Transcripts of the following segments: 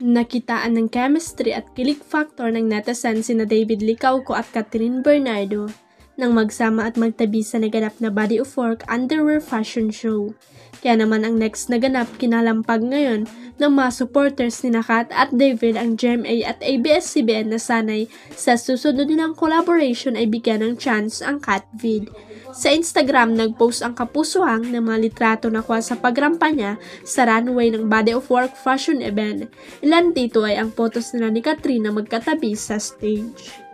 Nakitaan ng chemistry at kilig factor ng netizen sina David Licauco at Catherine Bernardo nang magsama at magtabi sa naganap na Body of Work underwear fashion show. Kaya naman ang next na ganap kinalampag ngayon ng mga supporters ni Kat at David ang GMA at ABS-CBN na sanay sa susunod nilang collaboration ay bigyan ng chance ang Catvid. Sa Instagram, nag-post ang kapusohang ng mga litrato na kuha sa pagrampa niya sa runway ng Body of Work fashion event. Ilan dito ay ang photos nila ni Catherine na magkatabi sa stage.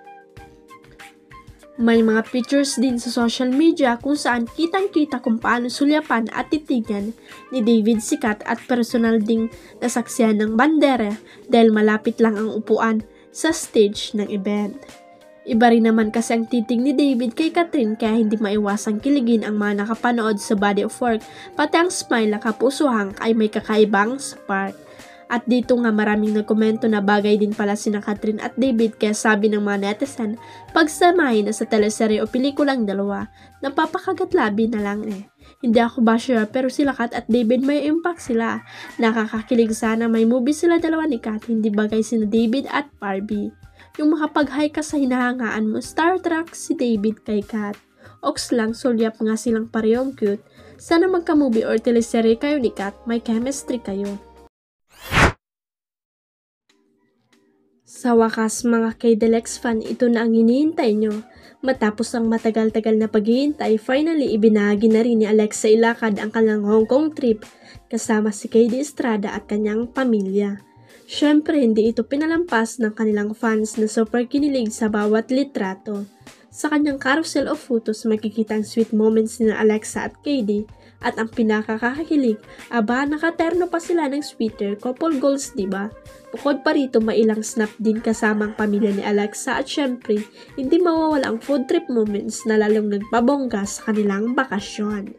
May mga pictures din sa social media kung saan kitang-kita kung paano sulyapan at titigan ni David si Kat at personal ding nasaksihan ng bandera dahil malapit lang ang upuan sa stage ng event. Iba rin naman kasi ang titig ni David kay Catherine kaya hindi maiwasang kiligin ang mga nakapanood sa Body of Work, pati ang smile na kapusohang ay may kakaibang spark. At dito nga maraming nagkomento na bagay din pala sina Catherine at David kaya sabi ng mga netizen, pagsamahin na sa teleserye o pelikulang dalawa, napapakagat labi na lang eh. Hindi ako basher pero sila Kat at David may impact sila. Nakakakilig sana may movie sila dalawa ni Kat, hindi bagay sina David at Barbie. Yung makapag-high ka sa hinahangaan mo, Star Trek si David kay Kat. Ox lang, sulyap nga silang parehong cute. Sana magka-movie or teleserye kayo ni Kat, may chemistry kayo. Sa wakas mga K-Delex fan, ito na ang hinihintay nyo. Matapos ang matagal-tagal na paghihintay, finally ibinahagi na rin ni Alexa Ilacad ang kanyang Hong Kong trip kasama si KD Estrada at kanyang pamilya. Syempre hindi ito pinalampas ng kanilang fans na super kinilig sa bawat litrato. Sa kanyang carousel of photos makikita ang sweet moments ni Alexa at KD at ang pinakakakilig, aba nakaterno pa sila ng sweater, couple goals diba? Bukod pa rito may ilang snap din kasamang pamilya ni Alexa at syempre hindi mawawala ang food trip moments na lalong nagpabongga sa kanilang bakasyon.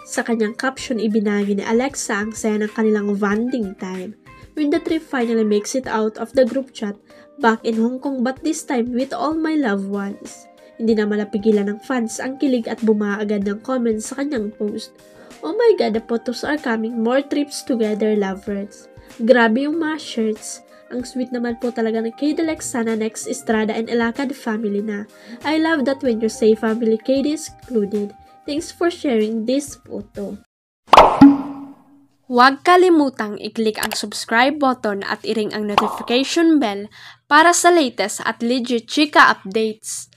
Sa kanyang caption ibinahagi ni Alexa ang saya ng kanilang bonding time. When the trip finally makes it out of the group chat, back in Hong Kong but this time with all my loved ones. Hindi na malapigilan ng fans ang kilig at bumaa agad ng comments sa kanyang post. Oh my God, the photos are coming, more trips together lovers. Grabe yung mga shirts. Ang sweet naman po talaga ng K-Delex, sana next Estrada and Ilacad family na. I love that when you say family, KD is included. Thanks for sharing this photo. Huwag kalimutang i-click ang subscribe button at i-ring ang notification bell para sa latest at legit chika updates.